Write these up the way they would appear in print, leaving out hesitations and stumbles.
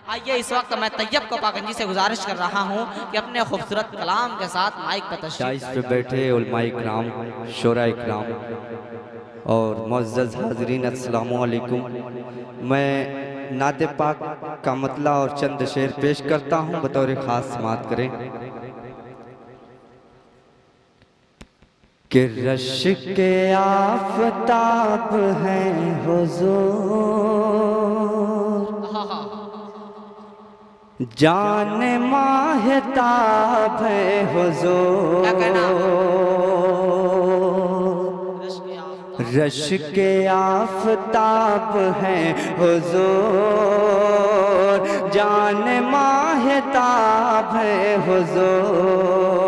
आइए इस वक्त मैं तैयब को पाकंजी से गुजारिश कर रहा हूँ कि अपने खूबसूरत कलाम के साथ माइक पर शाइस पे बैठे उलमाए किराम, शोराए किराम और मुअज़्ज़ज़ हाज़रीन, अस्सलामु अलैकुम। मैं नाते पाक का मतला और चंद शेर पेश करता हूँ, बतौर ख़ास समात करें कि रश के आफ़ताब हैं हुज़ूर, जान माहताब है हुज़ूर, रश के आफ़ताब हैं हुज़ूर, जान माहताब है हुज़ूर,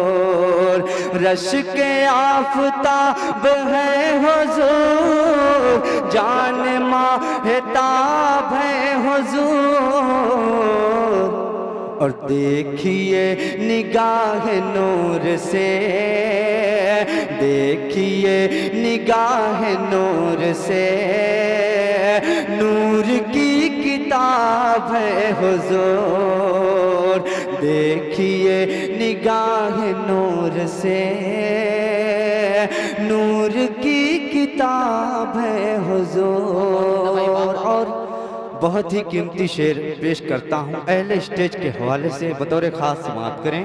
रश के आफ़ताब है हुज़ूर, जान माहताब है हुज़ूर। और देखिए निगाह नूर से, देखिए निगाह नूर से, नूर की किताब है हुज़ूर, देखिए निगाह नूर से, नूर की किताब है हुज़ूर। और बहुत ही कीमती शेर पेश करता हूँ अहले स्टेज के हवाले से, बतौर ख़ास समात करें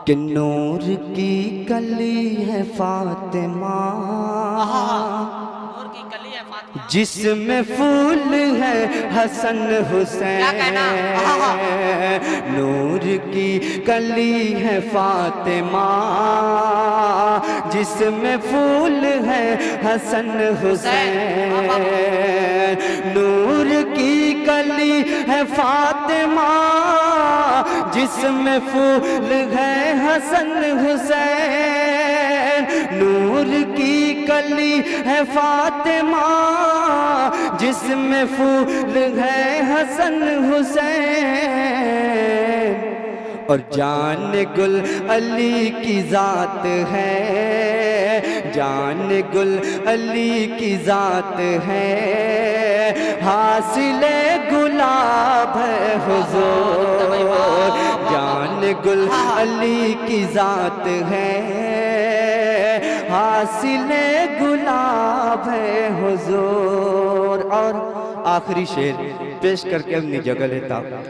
कि नूर की कली है फातिमा, जिसमें फूल है हसन हुसैन, नूर की कली है फातिमा, जिसमें फूल है हसन हुसैन, नूर की कली है फातिमा, जिसमें फूल है हसन हुसैन, नूर की कली है फातिमा, जिसमें फूल है हसन हुसैन। और जान गुल अली की ज़ात है, जान गुल अली की ज़ात है, हासिले गुलाब है हुज़ूर, जान गुल अली की ज़ात है, हासिले गुलाब है हुज़ूर। और आखिरी शेर पेश करके अपनी जगह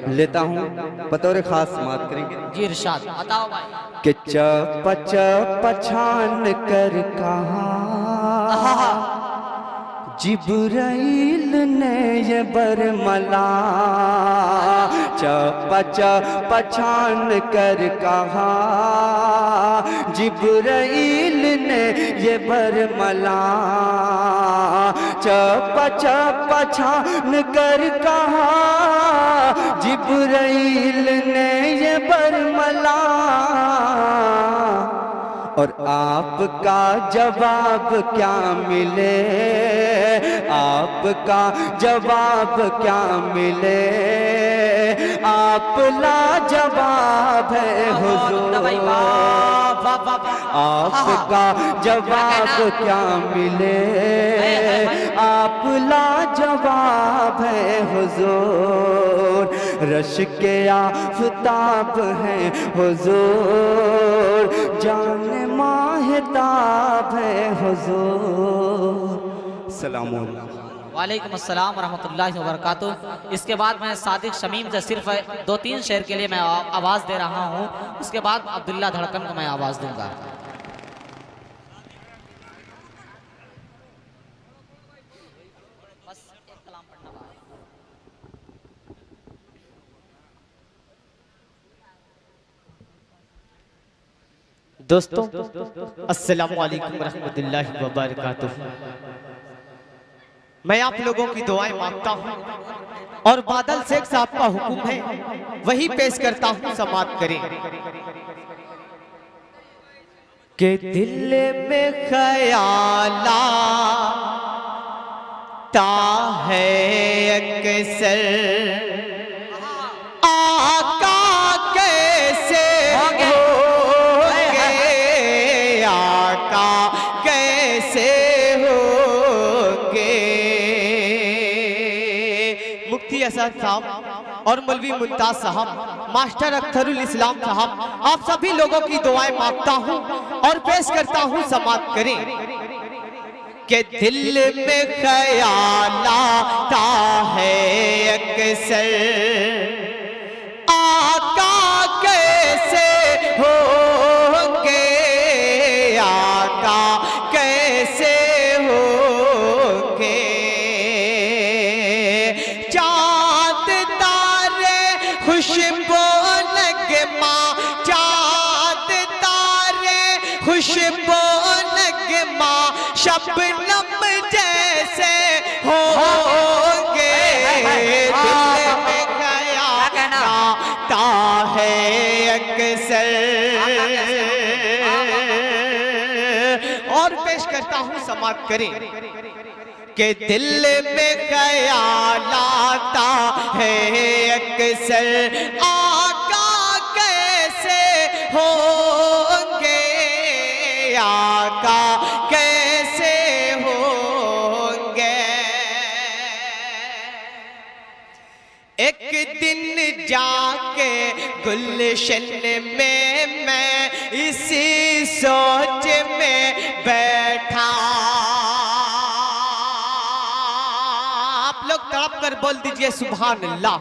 लेता हूँ, बतौर ख़ास समात करेंगे जी इरशाद बताओ भाई कि चप चप छान कर कहा जिब्राइल ने ये बरमला, चप चप छान कर कहा जिब्राइल ने ये बरमला, चप चप छान कर कहा जिब्राइल ने ये बरमला। और आपका जवाब क्या मिले, आपका जवाब क्या मिले, आप लाजवाब है हुज़ूर, आपका जवाब क्या मिले, आप लाजवाब है हुज़ूर, रश के आफ़ताब हैं हुज़ूर, जान माहताब है हुज़ूर। सलाम वालेकुम अस्सलाम वरहमतुल्लाहि वबरकातुहू। इसके बाद मैं सादिक शमीम से सिर्फ 2-3 शेर के लिए मैं आवाज़ दे रहा हूँ, उसके बाद अब्दुल्ला धड़कन को मैं आवाज़ दूंगा। बस एक कलाम पढ़ना बाकी। दोस्तों अस्सलामु अलैकुम रहमतुल्लाहि व बरकातुहू। मैं आप लोगों की दुआएं मांगता हूं और बादल शेख साहब का हुक्म है वही पेश करता हूं, समात करें कि दिल में ख्यालाता है अक्सर आका कैसे होगे, आका कैसे होगे। मुफ्ती असद साहब और मौलवी मुमताज साहब, मास्टर अख्तरुल इस्लाम साहब, आप सभी लोगों की दुआएं मांगता हूं और पेश करता हूं, समाप्त करें कि दिल में ख्याल आता है अक्सर, आका कैसे होंगे, आका कैसे होंगे, चांद तारे खुशबू नगमा, चांद तारे खुशबू नगमा, शबनम जैसे होंगे, दिल में ख्याल आता है अक्सर। और पेश करता हूं, समाप्त करें कि दिल में ख्याल आता है अक्सर, आका कैसे होंगे, आका कैसे होंगे। एक दिन जाके गुलशन में मैं इसी सोच में बैठा, आप लोग तड़प कर बोल दीजिए सुभान अल्लाह।